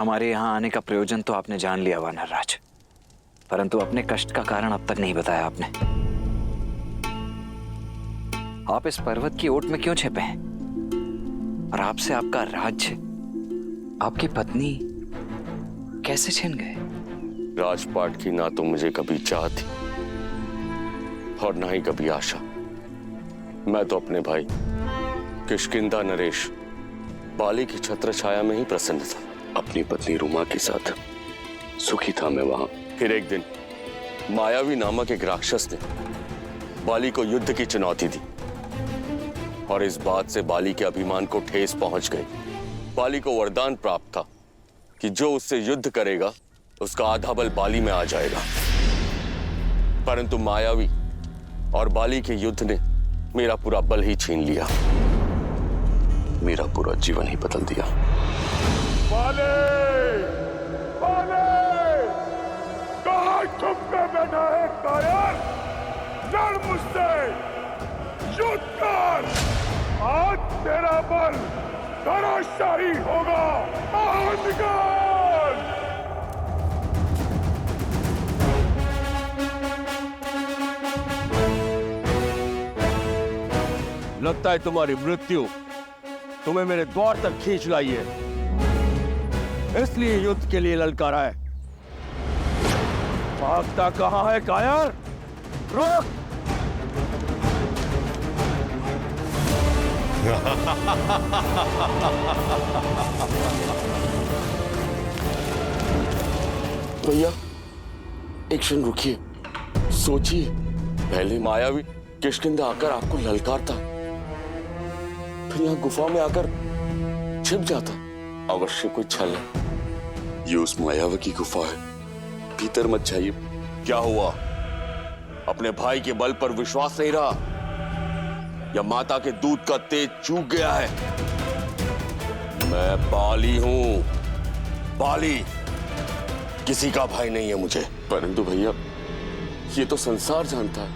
हमारे यहाँ आने का प्रयोजन तो आपने जान लिया वानर राज, परंतु अपने कष्ट का कारण अब तक नहीं बताया आपने। आप इस पर्वत की ओट में क्यों छिपे हैं? और आपसे आपका राज्य, आपकी पत्नी कैसे छिन गए? राजपाट की ना तो मुझे कभी चाह थी और ना ही कभी आशा। मैं तो अपने भाई किष्किंधा नरेश बाली की छत्र छाया में ही प्रसन्न था। अपनी पत्नी रुमा के साथ सुखी था मैं वहां। फिर एक दिन मायावी नामक एक राक्षस ने बाली को युद्ध की चुनौती दी और इस बात से बाली के अभिमान को ठेस पहुंच गई। बाली को वरदान प्राप्त था कि जो उससे युद्ध करेगा उसका आधा बल बाली में आ जाएगा, परंतु मायावी और बाली के युद्ध ने मेरा पूरा बल ही छीन लिया, मेरा पूरा जीवन ही बदल दिया। बाले! बाले! कहाँ छुप कर बैठा है कायर? लड़ मुझसे, युद्ध कर! आज तेरा बल धराशायी होगा। बाहर निकल! लगता है तुम्हारी मृत्यु तुम्हें मेरे द्वार तक खींच लाई है, इसलिए युद्ध के लिए ललकारा है। भागता कहां है कायर? रुक! भैया एक क्षण रुकिए, सोचिए। पहले मायावी किष्किंधा आकर आपको ललकारता, फिर यहाँ गुफा में आकर छिप जाता। अवश्य कोई छल है। ये उस मायावी की गुफा है, भीतर मत जाइए। क्या हुआ? अपने भाई के बल पर विश्वास नहीं रहा या माता के दूध का तेज चूक गया है? मैं बाली हूं, बाली, किसी का भाई नहीं है मुझे। परंतु भैया ये तो संसार जानता है,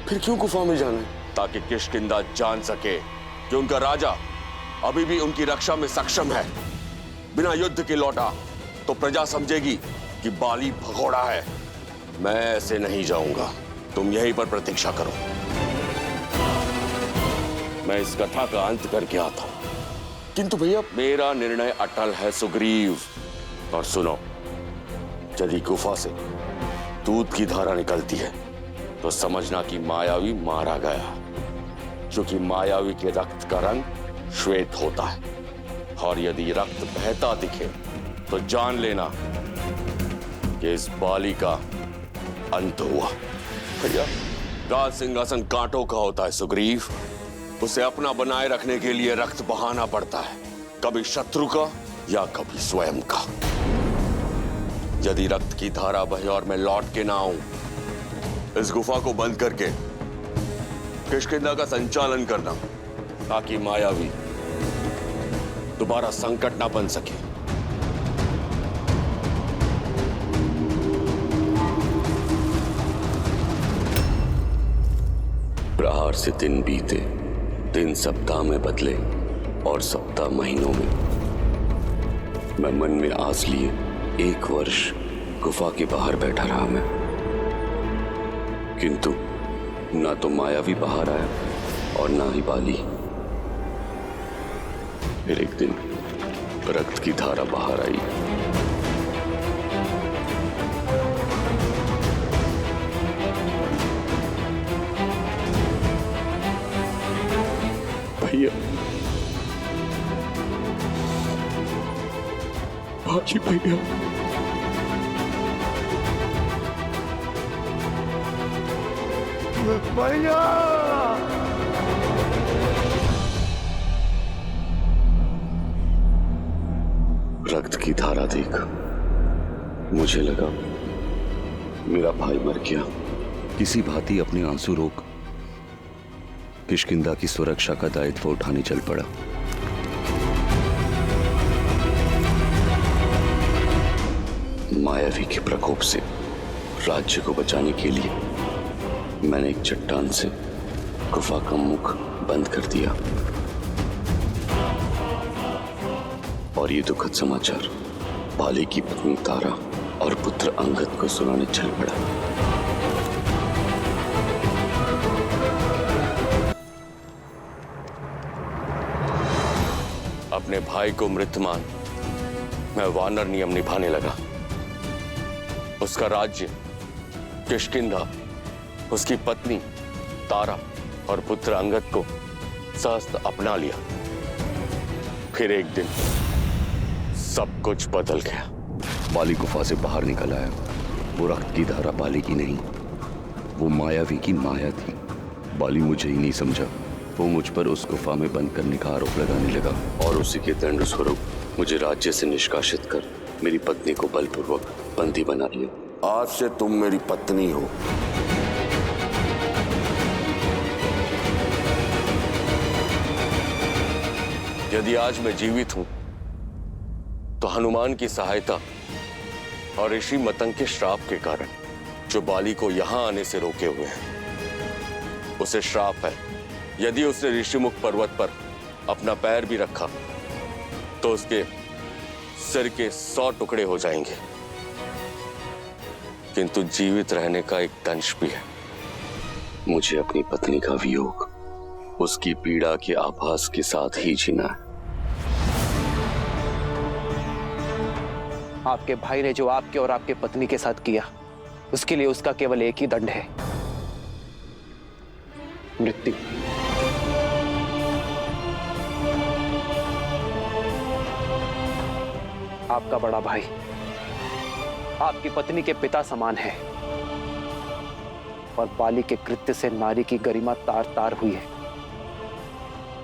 फिर क्यों गुफा में जाना है? ताकि किष्किंधा जान सके कि उनका राजा अभी भी उनकी रक्षा में सक्षम है। बिना युद्ध के लौटा तो प्रजा समझेगी कि बाली भगोड़ा है। मैं ऐसे नहीं जाऊंगा, तुम यहीं पर प्रतीक्षा करो, मैं इस कथा का अंत करके आता हूं। किंतु भैया मेरा निर्णय अटल है सुग्रीव। और सुनो, यदि गुफा से दूध की धारा निकलती है तो समझना कि मायावी मारा गया, क्योंकि मायावी के रक्त का रंग श्वेत होता है, और यदि रक्त बहता दिखे तो जान लेना कि इस बाली का अंत हुआ। भैया राज सिंहासन कांटों का होता है सुग्रीव, उसे अपना बनाए रखने के लिए रक्त बहाना पड़ता है, कभी शत्रु का या कभी स्वयं का। यदि रक्त की धारा बहे और मैं लौट के ना आऊं, इस गुफा को बंद करके किष्किंधा का संचालन करना, ताकि मायावी दोबारा संकट ना बन सके। प्रहार से दिन बीते, दिन सप्ताह में बदले और सप्ताह महीनों में। मैं मन में आस लिए 1 वर्ष गुफा के बाहर बैठा रहा मैं, किंतु ना तो मायावी बाहर आया और ना ही बाली। फिर एक दिन रक्त की धारा बाहर आई। भैया बाजी भैया, भैया! रक्त की धारा देख मुझे लगा मेरा भाई मर गया। किसी भांति अपने आंसू रोक किष्किंधा की सुरक्षा का दायित्व उठाने चल पड़ा। मायावी के प्रकोप से राज्य को बचाने के लिए मैंने एक चट्टान से गुफा का मुख बंद कर दिया। और ये दुखद समाचार बाली की पत्नी तारा और पुत्र अंगद को सुनाने चल पड़ा। अपने भाई को मृत मान मैं वानर नियम निभाने लगा। उसका राज्य किष्किंधा, उसकी पत्नी तारा और पुत्र अंगद को सहस्त्र अपना लिया। फिर एक दिन सब कुछ बदल गया। बाली गुफा से बाहर निकल आया। वो रक्त की धारा बाली की नहीं, वो मायावी की माया थी। बाली मुझे ही नहीं समझा। वो मुझ पर उस गुफा में बंद करने का आरोप लगाने लगा और उसी के दंड स्वरूप मुझे राज्य से निष्कासित कर मेरी पत्नी को बलपूर्वक बंदी बना लिया। आज से तुम मेरी पत्नी हो। यदि आज मैं जीवित हूं तो हनुमान की सहायता और ऋषि मतंग के श्राप के कारण, जो बाली को यहां आने से रोके हुए हैं। उसे श्राप है, यदि उसने ऋषिमुख पर्वत पर अपना पैर भी रखा तो उसके सिर के 100 टुकड़े हो जाएंगे। किंतु जीवित रहने का एक दंश भी है। मुझे अपनी पत्नी का वियोग उसकी पीड़ा के आभास के साथ ही जीना है। आपके भाई ने जो आपके और आपके पत्नी के साथ किया, उसके लिए उसका केवल एक ही दंड है, मृत्यु। आपका बड़ा भाई आपकी पत्नी के पिता समान है और बाली के कृत्य से नारी की गरिमा तार तार हुई है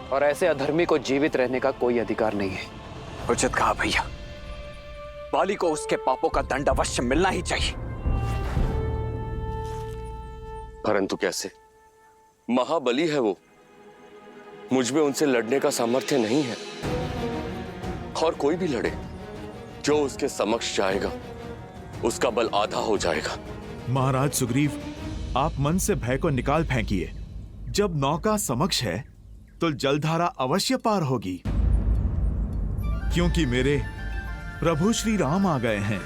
और ऐसे अधर्मी को जीवित रहने का कोई अधिकार नहीं है। उचित कहा भैया, बाली को उसके पापों का दंड अवश्य मिलना ही चाहिए। परंतु कैसे? महाबली है वो, मुझ में उनसे लड़ने का सामर्थ्य नहीं है। और कोई भी लड़े, जो उसके समक्ष जाएगा उसका बल आधा हो जाएगा। महाराज सुग्रीव, आप मन से भय को निकाल फेंकिए। जब नौका समक्ष है तो जलधारा अवश्य पार होगी, क्योंकि मेरे प्रभु श्री राम आ गए हैं,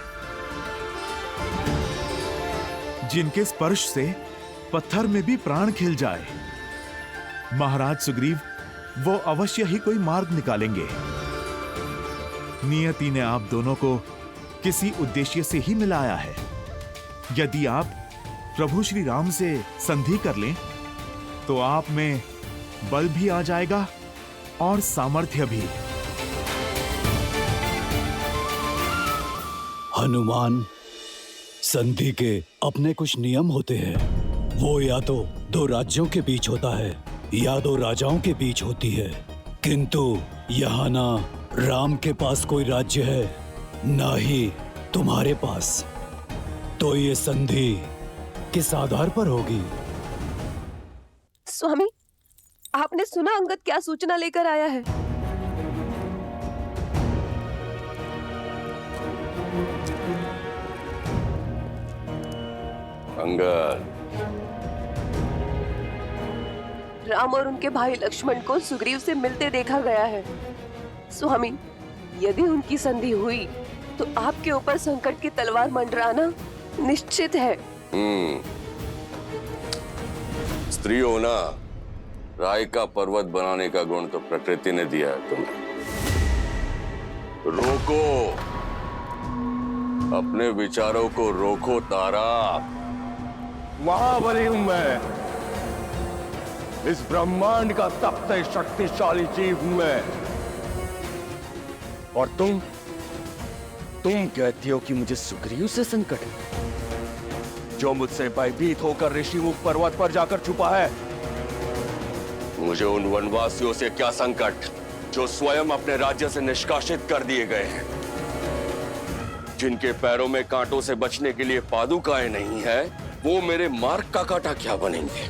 जिनके स्पर्श से पत्थर में भी प्राण खिल जाए। महाराज सुग्रीव, वो अवश्य ही कोई मार्ग निकालेंगे। नियति ने आप दोनों को किसी उद्देश्य से ही मिलाया है। यदि आप प्रभु श्री राम से संधि कर लें तो आप में बल भी आ जाएगा और सामर्थ्य भी। हनुमान, संधि के अपने कुछ नियम होते हैं। वो या तो दो राज्यों के बीच होता है या दो राजाओं के बीच होती है, किंतु यहाँ ना राम के पास कोई राज्य है ना ही तुम्हारे पास, तो ये संधि किस आधार पर होगी? स्वामी, आपने सुना अंगद क्या सूचना लेकर आया है? अंगद, राम और उनके भाई लक्ष्मण को सुग्रीव से मिलते देखा गया है। स्वामी, यदि उनकी संधि हुई तो आपके ऊपर संकट की तलवार मंडराना निश्चित है। स्त्री हो ना, राय का पर्वत बनाने का गुण तो प्रकृति ने दिया है तुम्हें। रोको, अपने विचारों को रोको तारा। महाबली हूं मैं, इस ब्रह्मांड का सबसे शक्तिशाली जीव हूं मैं। और तुम कहती हो कि मुझे सुग्रीव से संकट है, जो मुझसे भयभीत होकर ऋषिमुख पर्वत पर जाकर छुपा है। मुझे उन वनवासियों से क्या संकट, जो स्वयं अपने राज्य से निष्कासित कर दिए गए हैं, जिनके पैरों में कांटों से बचने के लिए पादुकाएं नहीं है, वो मेरे मार्ग का कांटा क्या बनेंगे?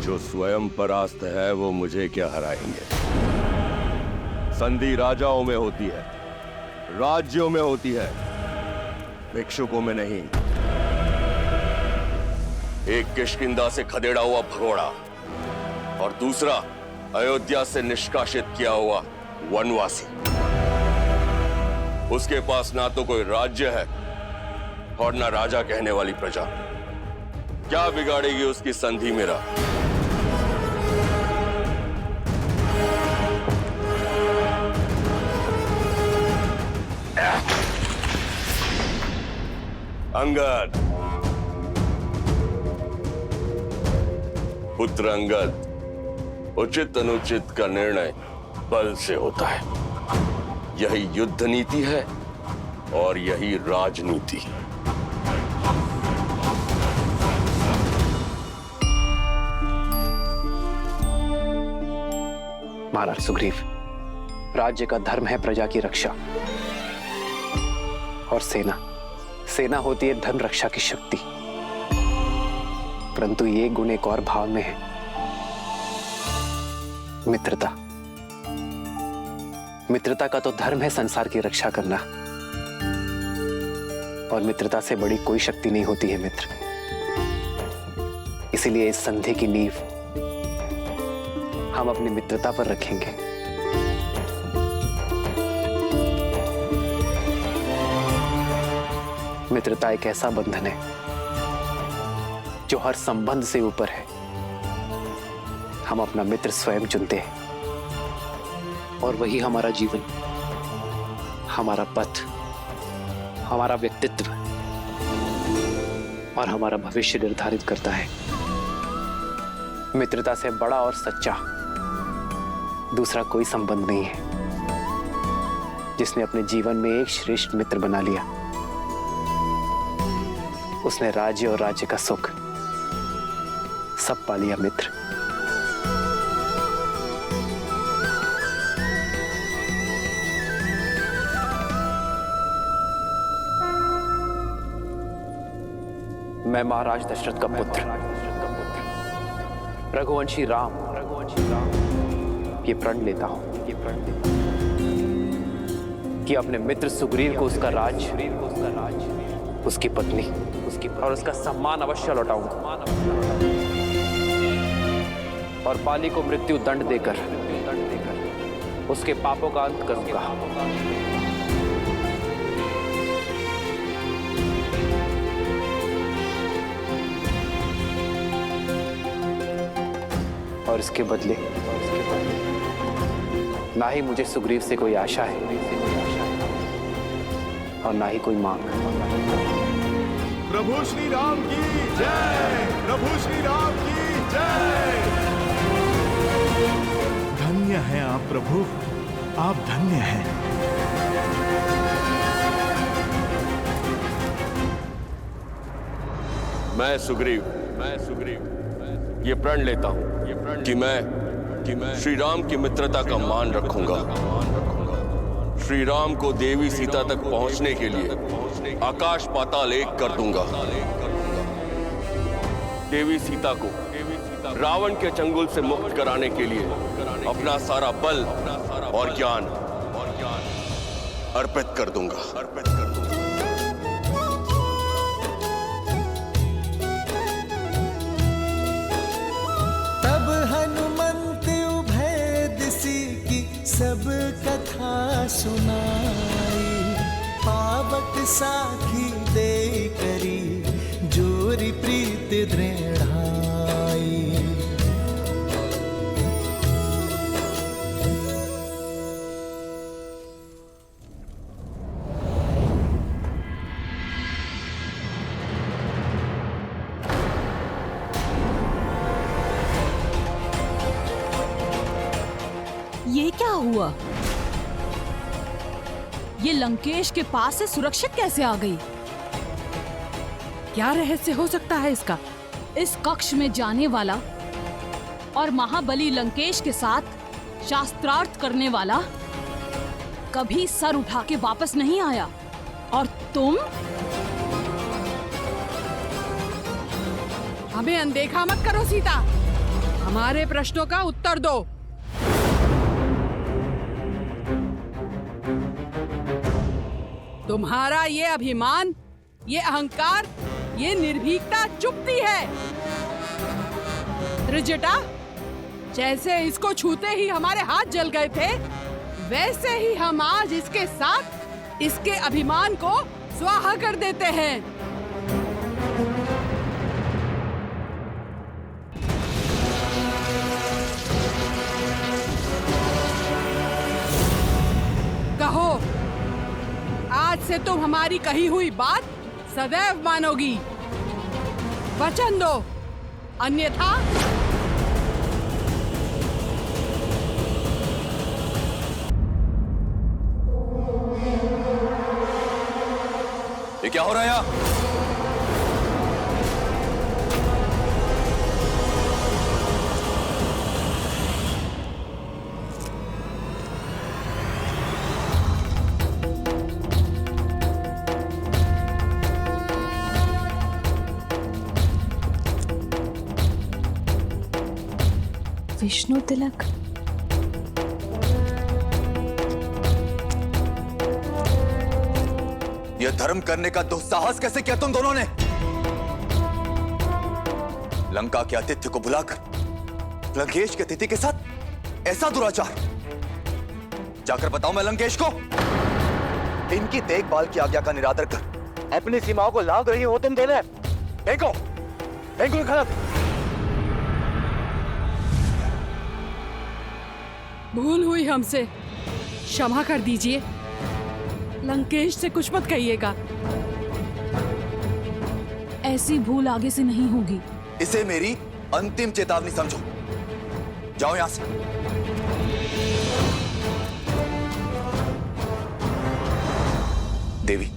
जो स्वयं परास्त है वो मुझे क्या हराएंगे? संधि राजाओं में होती है, राज्यों में होती है, भिक्षुकों में नहीं। एक किष्किंधा से खदेड़ा हुआ भगोड़ा और दूसरा अयोध्या से निष्कासित किया हुआ वनवासी। उसके पास ना तो कोई राज्य है और ना राजा कहने वाली प्रजा। क्या बिगाड़ेगी उसकी संधि मेरा? अंगद, पुत्र अंगद, उचित अनुचित का निर्णय बल से होता है। यही युद्ध नीति है और यही राजनीति। महाराज सुग्रीव, राज्य का धर्म है प्रजा की रक्षा, और सेना होती है धन रक्षा की शक्ति। परंतु ये गुण एक और भाव में है, मित्रता। मित्रता का तो धर्म है संसार की रक्षा करना, और मित्रता से बड़ी कोई शक्ति नहीं होती है मित्र। इसीलिए इस संधि की नींव हम अपनी मित्रता पर रखेंगे। मित्रता एक ऐसा बंधन है जो हर संबंध से ऊपर है। हम अपना मित्र स्वयं चुनते हैं, और वही हमारा जीवन, हमारा पथ, हमारा व्यक्तित्व और हमारा भविष्य निर्धारित करता है। मित्रता से बड़ा और सच्चा दूसरा कोई संबंध नहीं है। जिसने अपने जीवन में एक श्रेष्ठ मित्र बना लिया, उसने राज्य और राज्य का सुख सब पा लिया मित्र। मैं महाराज दशरथ का पुत्र, रघुवंशी राम ये प्रण लेता हूं कि अपने मित्र सुग्रीव को उसका राज, उसकी पत्नी और उसका सम्मान अवश्य लौटाऊंगा, और बाली को मृत्यु दंड देकर उसके पापों का अंत करूंगा। और इसके बदले ना ही मुझे सुग्रीव से कोई आशा है और ना ही कोई मांग। प्रभु श्री राम की जय, प्रभु श्री राम की जय। धन्य है आप प्रभु, आप धन्य हैं। मैं सुग्रीव ये प्रण लेता हूं कि मैं श्री राम की मित्रता का मान रखूंगा। श्री राम को देवी सीता तक पहुंचने के लिए आकाश पाताल एक कर दूंगा। देवी सीता को रावण के चंगुल से मुक्त कराने के लिए अपना सारा बल और ज्ञान अर्पित कर दूंगा। तब हनुमंत उभय दिशि की सब कथा सुनाई, पावक साखी दे करी जोरी प्रीत दृढ़ाई। ये क्या हुआ? ये लंकेश के पास से सुरक्षित कैसे आ गई? क्या रहस्य हो सकता है इसका? इस कक्ष में जाने वाला और महाबली लंकेश के साथ शास्त्रार्थ करने वाला कभी सर उठा के वापस नहीं आया, और तुम? हमें अनदेखा मत करो सीता, हमारे प्रश्नों का उत्तर दो। तुम्हारा ये अभिमान ये अहंकार, ये निर्भीकता चुभती है। त्रिजटा, जैसे इसको छूते ही हमारे हाथ जल गए थे, वैसे ही हम आज इसके साथ इसके अभिमान को स्वाहा कर देते हैं। कहो, आज से तुम हमारी कही हुई बात सदैव मानोगी। वचन दो, अन्यथा ये क्या हो रहा है यहाँ? विष्णु तिलक, यह धर्म करने का दुस्साहस कैसे किया तुम दोनों ने? लंका के आतिथ्य को बुलाकर लंकेश के अतिथि के साथ ऐसा दुराचार। जाकर बताओ मैं लंकेश को। इनकी देखभाल की आज्ञा का निरादर कर अपनी सीमाओं को लांघ रही हो तुम दोनों। फेंको, फेंको खलक। भूल हुई हमसे, क्षमा कर दीजिए। लंकेश से कुछ मत कहिएगा। ऐसी भूल आगे से नहीं होगी। इसे मेरी अंतिम चेतावनी समझो। जाओ यहां से। देवी,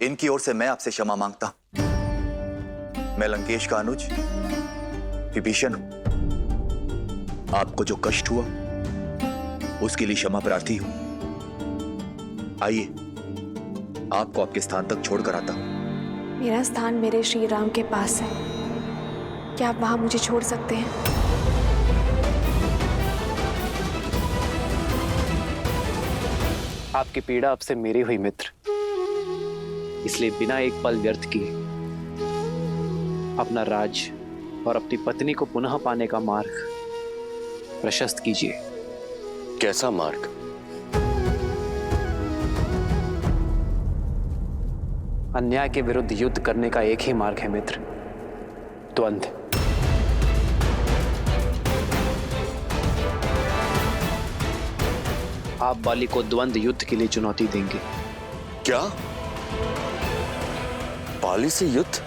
इनकी ओर से मैं आपसे क्षमा मांगता हूं। मैं लंकेश का अनुज विभीषण हूं। आपको जो कष्ट हुआ उसके लिए क्षमा प्रार्थी हूं। आइए, आपको आपके स्थान तक छोड़कर आता हूं। मेरा स्थान मेरे श्री राम के पास है, क्या आप वहां मुझे छोड़ सकते हैं? आपकी पीड़ा आपसे मेरी हुई मित्र, इसलिए बिना एक पल व्यर्थ किए अपना राज और अपनी पत्नी को पुनः पाने का मार्ग प्रशस्त कीजिए। कैसा मार्ग? अन्याय के विरुद्ध युद्ध करने का एक ही मार्ग है मित्र, द्वंद्व। आप बाली को द्वंद्व युद्ध के लिए चुनौती देंगे। क्या? बाली से युद्ध?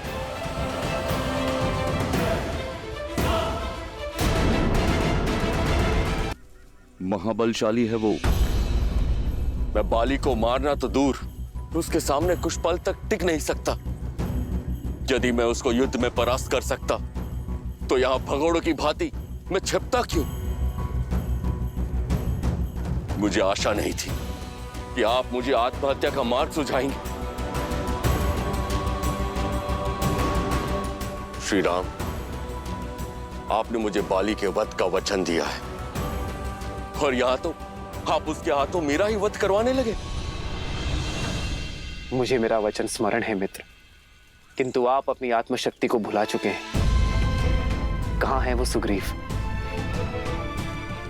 महाबलशाली है वो। मैं बाली को मारना तो दूर, उसके सामने कुछ पल तक टिक नहीं सकता। यदि मैं उसको युद्ध में परास्त कर सकता तो यहां भगोड़ों की भांति मैं छिपता क्यों? मुझे आशा नहीं थी कि आप मुझे आत्महत्या का मार्ग सुझाएंगे। श्री राम, आपने मुझे बाली के वध का वचन दिया है और यहां तो आप उसके हाथों मेरा ही वध करवाने लगे। मुझे मेरा वचन स्मरण है मित्र, किंतु आप अपनी आत्मशक्ति को भुला चुके हैं। कहां है वो सुग्रीव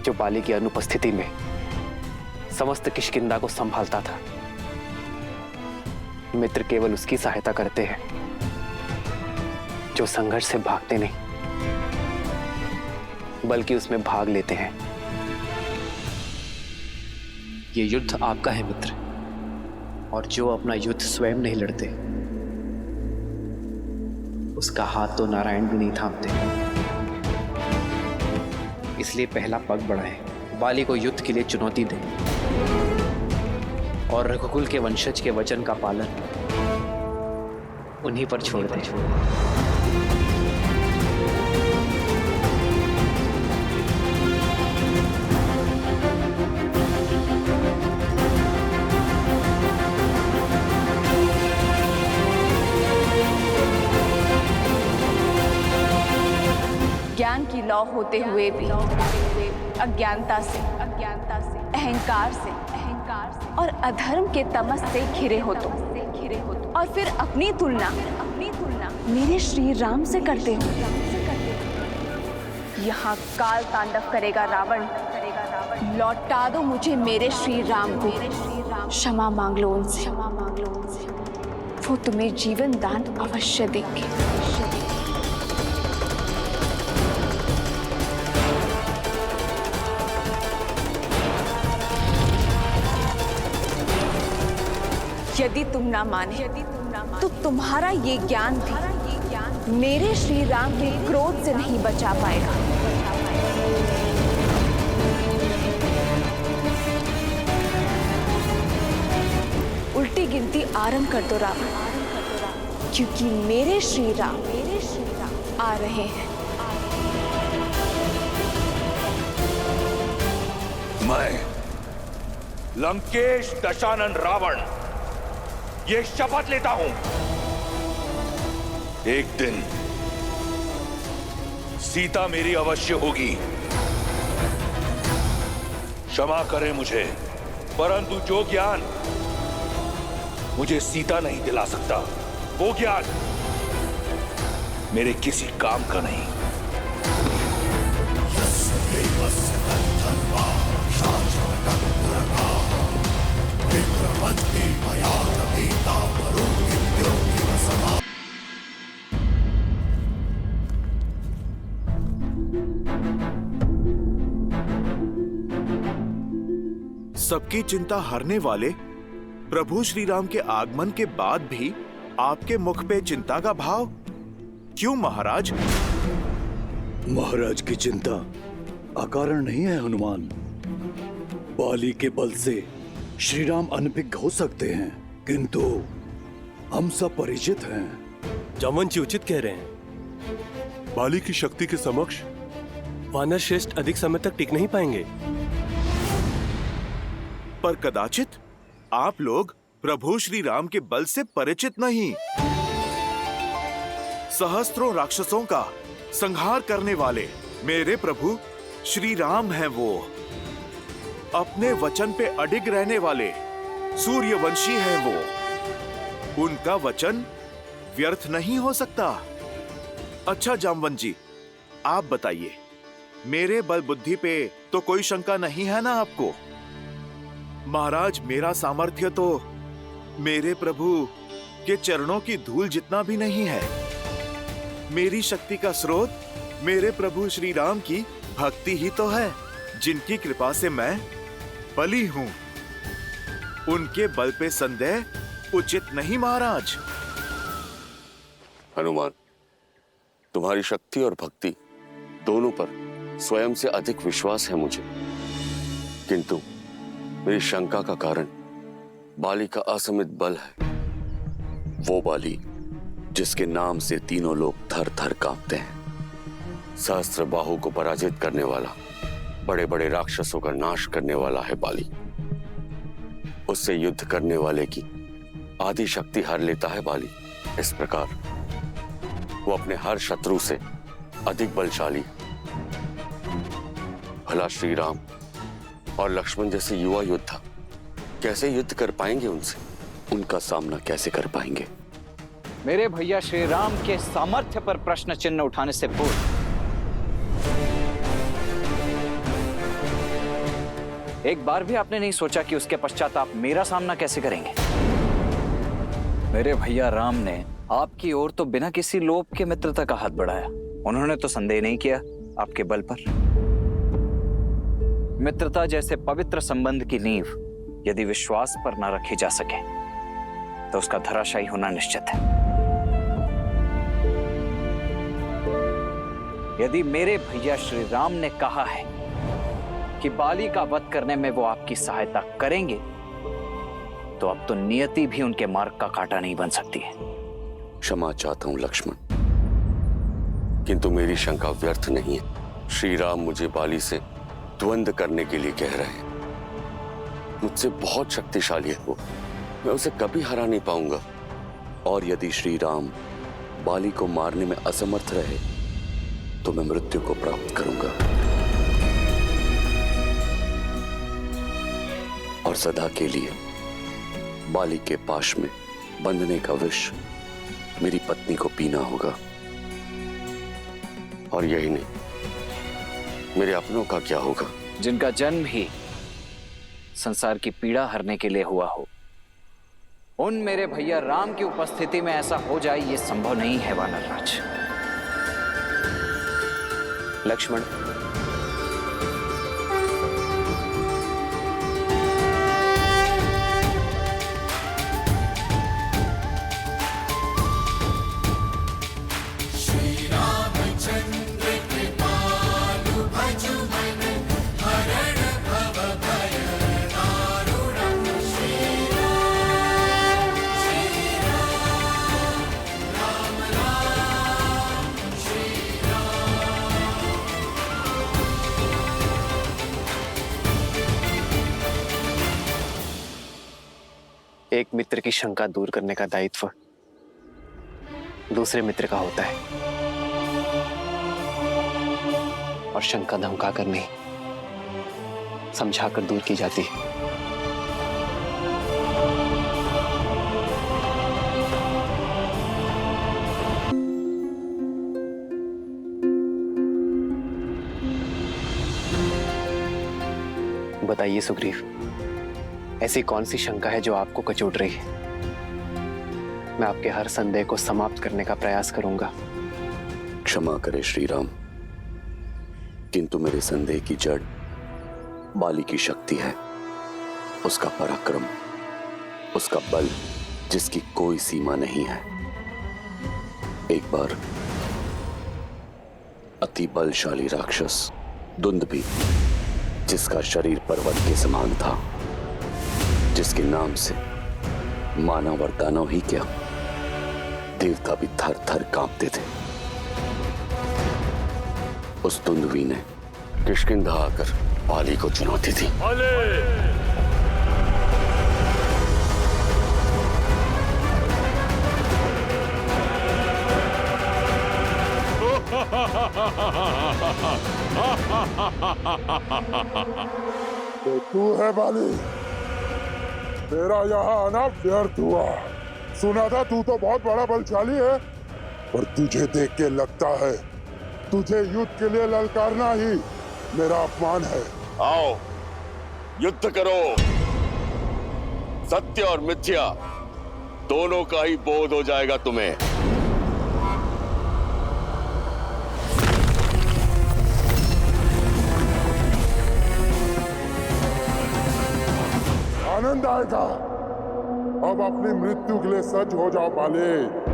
जो बाली की अनुपस्थिति में समस्त किष्किंधा को संभालता था? मित्र केवल उसकी सहायता करते हैं जो संघर्ष से भागते नहीं बल्कि उसमें भाग लेते हैं। ये युद्ध आपका है मित्र, और जो अपना युद्ध स्वयं नहीं लड़ते उसका हाथ तो नारायण भी नहीं थामते। इसलिए पहला पग बढ़ाएं, बाली को युद्ध के लिए चुनौती दें और रघुकुल के वंशज के वचन का पालन उन्हीं पर छोड़ दें। ज्ञान की लौ होते हुए भी अज्ञानता से, अहंकार से और अधर्म के तमस से घिरे हो तुम, और फिर अपनी तुलना मेरे श्री राम से करते हो। यहाँ काल तांडव करेगा रावण। लौटा दो मुझे मेरे श्री राम को, क्षमा मांग लो उनसे, वो तुम्हें जीवन दान अवश्य देंगे। यदि तुम ना माने तो तुम्हारा ये ज्ञान भी मेरे श्री राम के क्रोध से नहीं बचा पाएगा। उल्टी गिनती आरंभ कर दो रावण, क्योंकि मेरे श्री राम आ रहे हैं। मैं लंकेश दशानन रावण ये शपथ लेता हूं, एक दिन सीता मेरी अवश्य होगी। क्षमा करें मुझे, परंतु जो ज्ञान मुझे सीता नहीं दिला सकता, वो ज्ञान मेरे किसी काम का नहीं। सबकी चिंता हरने वाले प्रभु श्री राम के आगमन के बाद भी आपके मुख पे चिंता का भाव क्यों महाराज? महाराज की चिंता अकारण नहीं है हनुमान। बाली के बल से श्री राम अनभिज्ञ हो सकते हैं, किंतु हम सब परिचित हैं। जामवन जी उचित कह रहे हैं। बाली की शक्ति के समक्ष वानर श्रेष्ठ अधिक समय तक टिक नहीं पाएंगे। पर कदाचित आप लोग प्रभु श्री राम के बल से परिचित नहीं। सहस्त्रों राक्षसों का संहार करने वाले मेरे प्रभु श्री राम हैं वो। अपने वचन पे अडिग रहने वाले सूर्यवंशी हैं वो। उनका वचन व्यर्थ नहीं हो सकता। अच्छा जामवन जी, आप बताइए, मेरे बल बुद्धि पे तो कोई शंका नहीं है ना आपको? महाराज, मेरा सामर्थ्य तो मेरे प्रभु के चरणों की धूल जितना भी नहीं है। मेरी शक्ति का स्रोत मेरे प्रभु श्री राम की भक्ति ही तो है, जिनकी कृपा से मैं बली हूं। उनके बल पे संदेह उचित नहीं महाराज। हनुमान, तुम्हारी शक्ति और भक्ति दोनों पर स्वयं से अधिक विश्वास है मुझे, किंतु मेरी शंका का कारण बाली का असमित बल है। वो बाली जिसके नाम से तीनों लोग थर थर कांपते हैं। सहस्त्र बाहु को पराजित करने वाला, बड़े बड़े राक्षसों का नाश करने वाला है बाली। उससे युद्ध करने वाले की आदि शक्ति हर लेता है बाली। इस प्रकार वो अपने हर शत्रु से अधिक बलशाली। भला श्री राम और लक्ष्मण जैसे युवा योद्धा कैसे युद्ध कर पाएंगे उनसे? उनका सामना कैसे कर पाएंगे? मेरे भैया श्री राम के सामर्थ्य पर प्रश्न चिन्ह उठाने से पूर्व एक बार भी आपने नहीं सोचा कि उसके पश्चात आप मेरा सामना कैसे करेंगे? मेरे भैया राम ने आपकी ओर तो बिना किसी लोभ के मित्रता का हाथ बढ़ाया। उन्होंने तो संदेह नहीं किया आपके बल पर। मित्रता जैसे पवित्र संबंध की नींव यदि विश्वास पर न रखी जा सके तो उसका धराशायी होना निश्चित है। यदि मेरे भैया श्री राम ने कहा है कि बाली का वध करने में वो आपकी सहायता करेंगे, तो अब तो नियति भी उनके मार्ग का कांटा नहीं बन सकती है। क्षमा चाहता हूं लक्ष्मण, किंतु मेरी शंका व्यर्थ नहीं है। श्री राम मुझे बाली से द्वंद्व करने के लिए कह रहे हैं। मुझसे बहुत शक्तिशाली है वो, मैं उसे कभी हरा नहीं पाऊंगा। और यदि श्री राम बाली को मारने में असमर्थ रहे तो मैं मृत्यु को प्राप्त करूंगा और सदा के लिए बाली के पाश में बंधने का विष मेरी पत्नी को पीना होगा। और यही नहीं, मेरे अपनों का क्या होगा? जिनका जन्म ही संसार की पीड़ा हरने के लिए हुआ हो, उन मेरे भैया राम की उपस्थिति में ऐसा हो जाए, ये संभव नहीं है वानर राज। लक्ष्मण, एक मित्र की शंका दूर करने का दायित्व दूसरे मित्र का होता है, और शंका धमकाकर नहीं, समझाकर दूर की जाती है। बताइए सुग्रीव, ऐसी कौन सी शंका है जो आपको कचोट रही है? मैं आपके हर संदेह को समाप्त करने का प्रयास करूंगा। क्षमा करे श्री राम, किंतु मेरे संदेह की जड़ बाली की शक्ति है, उसका पराक्रम, उसका बल जिसकी कोई सीमा नहीं है। एक बार अति बलशाली राक्षस दुंदुभि, जिसका शरीर पर्वत के समान था, जिसके नाम से मानव और दानव ही क्या, देवता भी थर थर कांपते थे, उस दुंदुभि ने किष्किंधा आकर बाली को चुनौती दी। तो तू है बाली, तेरा यहाँ आना व्यर्थ हुआ। सुना था तू तो बहुत बड़ा बलशाली है, पर तुझे देख के लगता है तुझे युद्ध के लिए ललकारना ही मेरा अपमान है। आओ युद्ध करो, सत्य और मिथ्या दोनों का ही बोध हो जाएगा तुम्हें। आनंद आएगा। अब अपनी मृत्यु के लिए सज्ज हो जाओ बाली।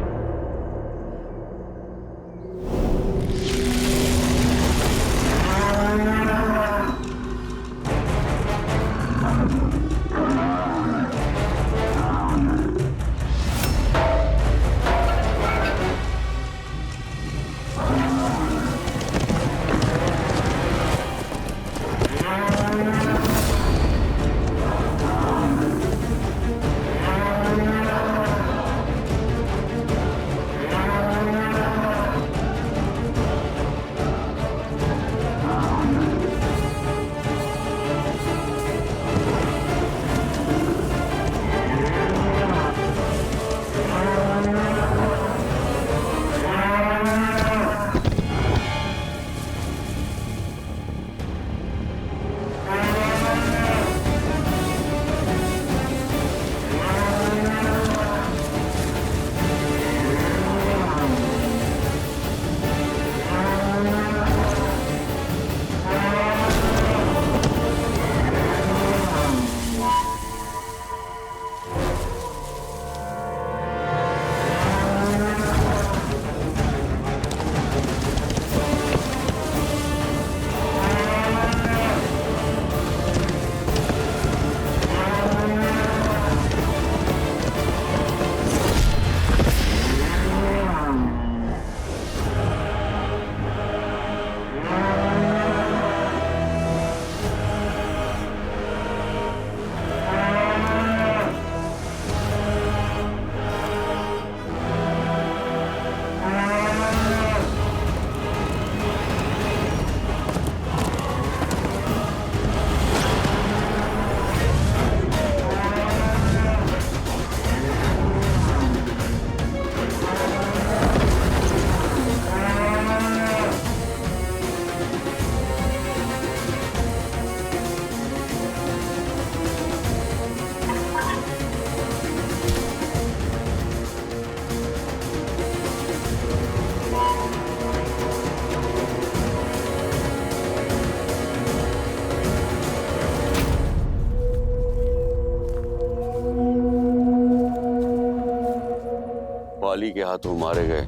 बाली के हाथों मारे गए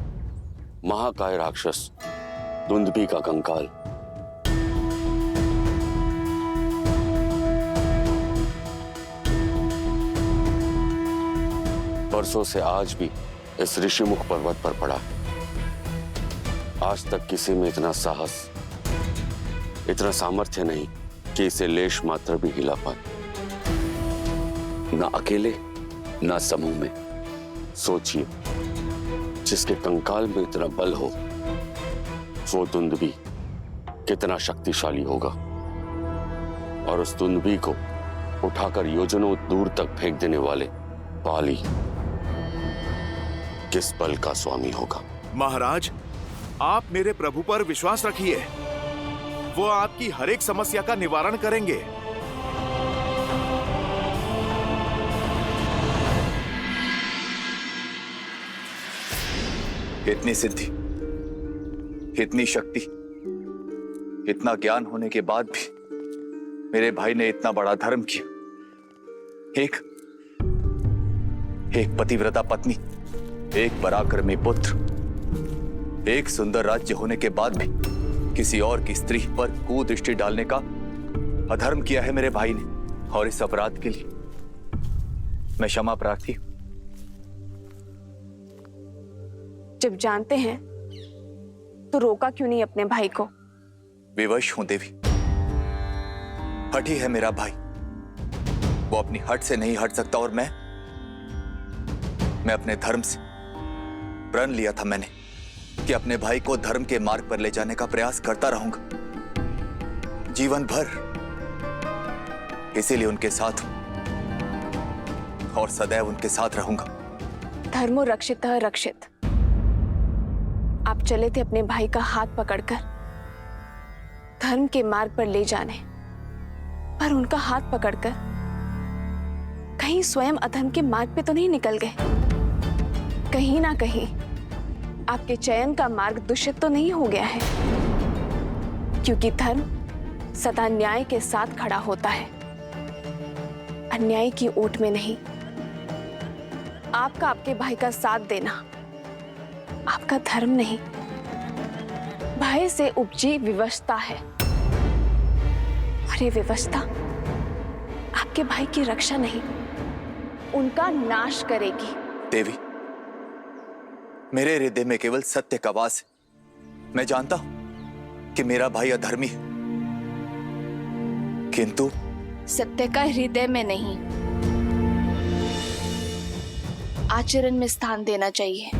महाकाय राक्षस दुंदुभी का कंकाल। बरसों से आज भी इस ऋषिमुख पर्वत पर पड़ा है। आज तक किसी में इतना साहस, इतना सामर्थ्य नहीं कि इसे लेश मात्र भी हिला पाए। ना अकेले ना समूह में। सोचिए, जिसके कंकाल में इतना बल हो वो दुंदुभी कितना शक्तिशाली होगा, और उस दुंदुभी को उठाकर योजनों दूर तक फेंक देने वाले बाली किस बल का स्वामी होगा। महाराज, आप मेरे प्रभु पर विश्वास रखिए, वो आपकी हर एक समस्या का निवारण करेंगे। इतनी सिद्धि, इतनी शक्ति, इतना ज्ञान होने के बाद भी मेरे भाई ने इतना बड़ा धर्म किया। एक पतिव्रता पत्नी, एक पराक्रमी पुत्र, एक सुंदर राज्य होने के बाद भी किसी और की स्त्री पर कुदृष्टि डालने का अधर्म किया है मेरे भाई ने, और इस अपराध के लिए मैं क्षमा प्रार्थी हूं। जब जानते हैं तो रोका क्यों नहीं अपने भाई को? विवश हूं देवी। हठी है मेरा भाई, वो अपनी हट से नहीं हट सकता, और मैं अपने धर्म से प्रण लिया था मैंने कि अपने भाई को धर्म के मार्ग पर ले जाने का प्रयास करता रहूंगा जीवन भर। इसीलिए उनके साथ हूं और सदैव उनके साथ रहूंगा। धर्मो रक्षितः रक्षित। आप चले थे अपने भाई का हाथ पकड़कर धर्म के मार्ग पर ले जाने, पर उनका हाथ पकड़कर कहीं स्वयं अधर्म के मार्ग पे तो नहीं निकल गए? कहीं ना कहीं आपके चयन का मार्ग दूषित तो नहीं हो गया है? क्योंकि धर्म सदा न्याय के साथ खड़ा होता है, अन्याय की ओट में नहीं। आपका आपके भाई का साथ देना आपका धर्म नहीं, भय से उपजी विवशता है, और ये विवशता आपके भाई की रक्षा नहीं, उनका नाश करेगी। देवी, मेरे हृदय में केवल सत्य का वास है। मैं जानता हूं कि मेरा भाई अधर्मी है, किंतु सत्य का हृदय में नहीं, आचरण में स्थान देना चाहिए।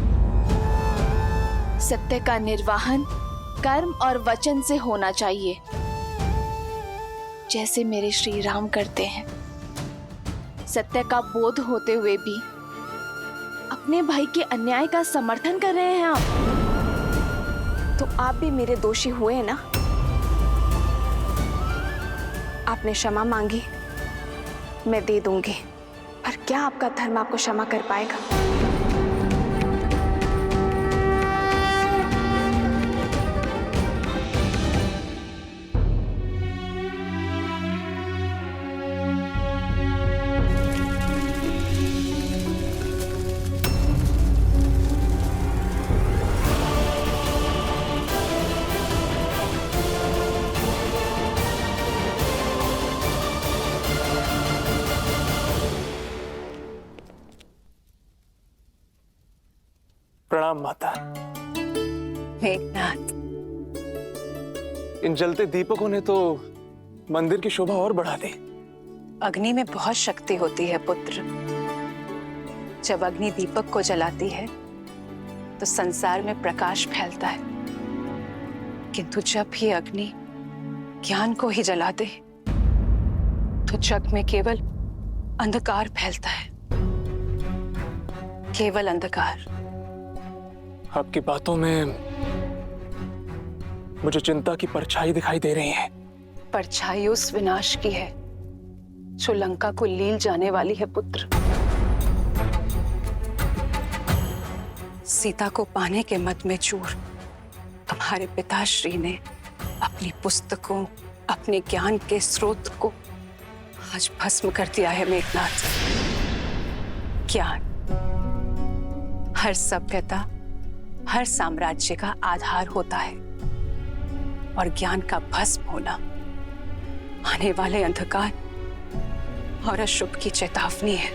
सत्य का निर्वाहन कर्म और वचन से होना चाहिए, जैसे मेरे श्री राम करते हैं। सत्य का बोध होते हुए भी अपने भाई के अन्याय का समर्थन कर रहे हैं आप, तो आप भी मेरे दोषी हुए ना। आपने क्षमा मांगी, मैं दे दूंगी, पर क्या आपका धर्म आपको क्षमा कर पाएगा? प्रणाम माता। मेघनाथ, इन जलते दीपकों ने तो मंदिर की शोभा और बढ़ा दी। अग्नि में बहुत शक्ति होती है पुत्र। जब अग्नि दीपक को जलाती है तो संसार में प्रकाश फैलता है, किंतु जब भी अग्नि ज्ञान को ही जला दे तो जग में केवल अंधकार फैलता है, केवल अंधकार। आपकी बातों में मुझे चिंता की परछाई दिखाई दे रही है। परछाई उस विनाश की है जो लंका को लील जाने वाली है पुत्र। सीता को पाने के मद में चूर तुम्हारे पिताश्री ने अपनी पुस्तकों, अपने ज्ञान के स्रोत को आज भस्म कर दिया है मेघनाथ। ज्ञान हर सभ्यता, हर साम्राज्य का आधार होता है और ज्ञान का भस्म होना आने वाले अंधकार और अशुभ की चेतावनी है।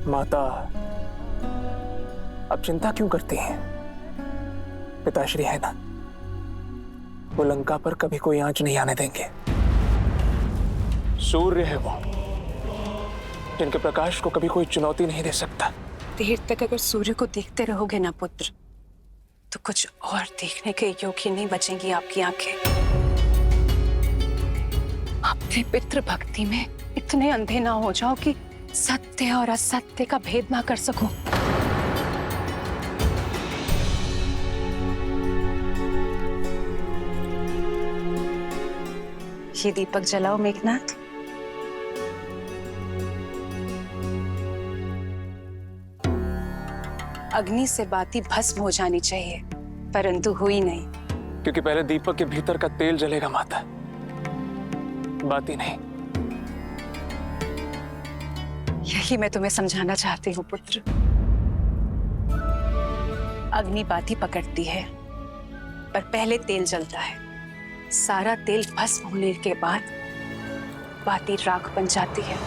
माता, अब चिंता क्यों करती हैं? पिताश्री है ना, वो लंका पर कभी कोई आंच नहीं आने देंगे। सूर्य है वो, जिनके प्रकाश को कभी कोई चुनौती नहीं दे सकता। देर तक अगर सूर्य को देखते रहोगे ना पुत्र, तो कुछ और देखने के योग्य नहीं बचेंगी आपकी आंखें। अपने पितृ भक्ति में इतने अंधे ना हो जाओ कि सत्य और असत्य का भेद ना कर सको। ये दीपक जलाओ मेघनाथ। अग्नि से बाती भस्म हो जानी चाहिए, परंतु हुई नहीं। क्योंकि पहले दीपक के भीतर का तेल जलेगा माता, बाती नहीं। यही मैं तुम्हें समझाना चाहती हूँ पुत्र। अग्नि बाती पकड़ती है, पर पहले तेल जलता है। सारा तेल भस्म होने के बाद बाती राख बन जाती है।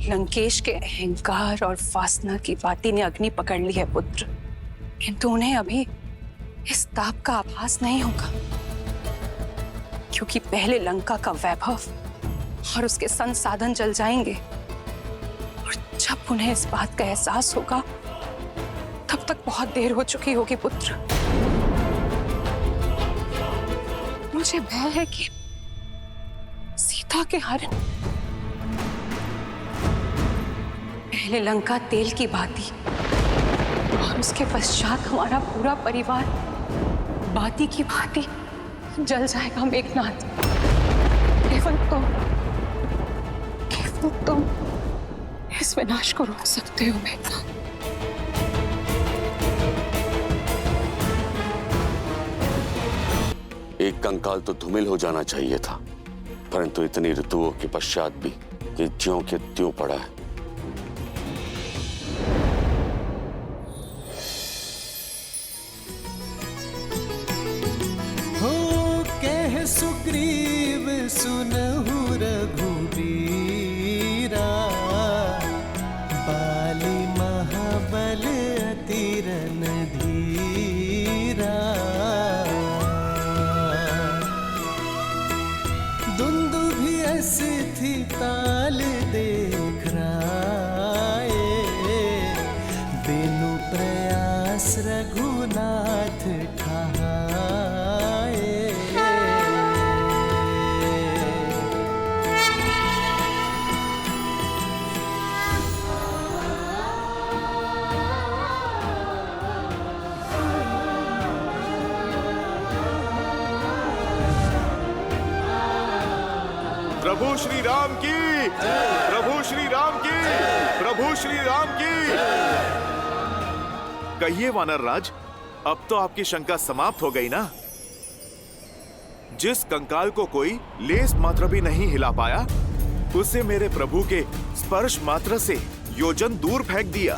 लंकेश के अहंकार और वासना की बाती ने अग्नि पकड़ ली है पुत्र, किंतु उन्हें अभी इस ताप का आभास नहीं होगा, क्योंकि पहले लंका का वैभव और उसके संसाधन जल जाएंगे, और जब उन्हें इस बात का एहसास होगा तब तक बहुत देर हो चुकी होगी पुत्र। मुझे भय है कि सीता के हरण पहले लंका तेल की बाती और उसके पश्चात हमारा पूरा परिवार बाती की भांति जल जाएगा मेघनाथ। केवल तुम इस विनाश को रोक सकते हो मेघनाथ। एक कंकाल तो धूमिल हो जाना चाहिए था, परंतु इतनी ऋतुओं के पश्चात भी ये ज्यों के त्यों पड़ा है। हो कह सुग्रीव सुनहु रघुबीरा, बाली महाबल अति रणधीरा। दुंदुभि अस्ति ताल देख राए, बिनु प्रयास रघुनाथ ठाए। प्रभु श्री राम की, प्रभु श्री राम की, प्रभु श्री राम की। कहिए वानर राज, अब तो आपकी शंका समाप्त हो गई ना? जिस कंकाल को कोई लेस मात्र भी नहीं हिला पाया, उसे मेरे प्रभु के स्पर्श मात्र से योजन दूर फेंक दिया।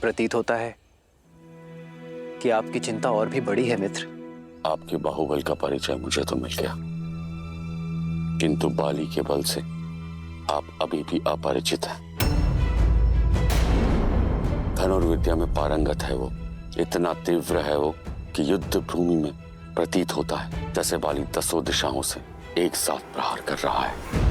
प्रतीत होता है कि आपकी चिंता और भी बड़ी है मित्र। आपके बाहुबल का परिचय मुझे तो मिल गया, किंतु बाली के बल से आप अभी भी अपरिचित हैं। धनुर्विद्या में पारंगत है वो, इतना तीव्र है वो कि युद्ध भूमि में प्रतीत होता है जैसे बाली 10 दिशाओं से एक साथ प्रहार कर रहा है।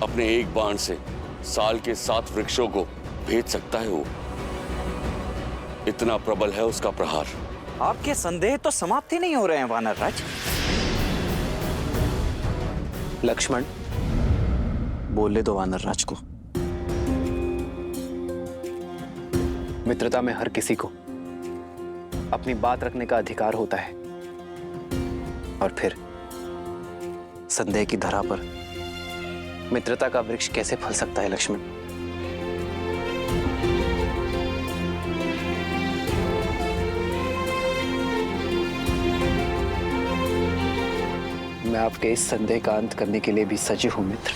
अपने एक बाण से साल के 7 वृक्षों को भेद सकता है वो, इतना प्रबल है उसका प्रहार। आपके संदेह तो समाप्त ही नहीं हो रहे हैं वानर राज। लक्ष्मण, बोलने दो वानर राज को। मित्रता में हर किसी को अपनी बात रखने का अधिकार होता है, और फिर संदेह की धरा पर मित्रता का वृक्ष कैसे फल सकता है लक्ष्मण? मैं आपके इस संदेह का अंत करने के लिए भी सजग हूं मित्र।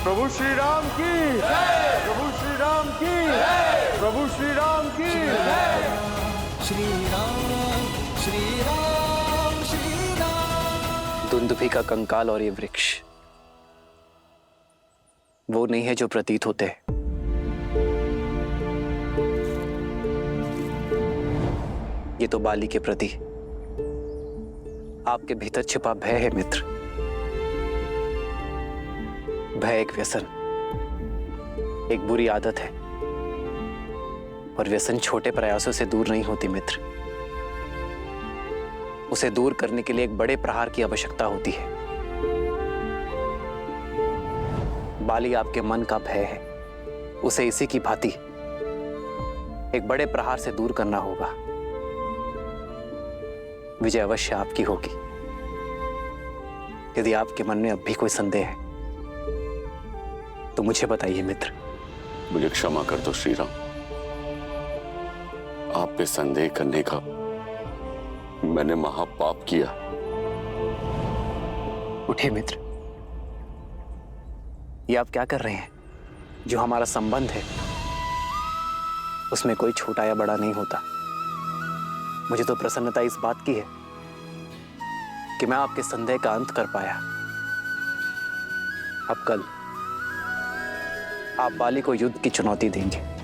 प्रभु श्री राम की जय। प्रभु श्री राम की जय। प्रभु श्री राम की जय। श्री राम श्री राम श्री राम। दुंदुभि का कंकाल और ये वृक्ष वो नहीं है जो प्रतीत होते हैं। ये तो बाली के प्रति आपके भीतर छिपा भय है मित्र। भय एक व्यसन, एक बुरी आदत है और व्यसन छोटे प्रयासों से दूर नहीं होती मित्र। उसे दूर करने के लिए एक बड़े प्रहार की आवश्यकता होती है। बाली आपके मन का भय है, उसे इसी की भांति एक बड़े प्रहार से दूर करना होगा। विजय अवश्य आपकी होगी। यदि आपके मन में अब भी कोई संदेह है तो मुझे बताइए मित्र। मुझे क्षमा कर दो श्री राम। आप पे संदेह करने का मैंने महापाप किया। उठिए मित्र। ये आप क्या कर रहे हैं? जो हमारा संबंध है उसमें कोई छोटा या बड़ा नहीं होता। मुझे तो प्रसन्नता इस बात की है कि मैं आपके संदेह का अंत कर पाया। अब कल आप बाली को युद्ध की चुनौती देंगे।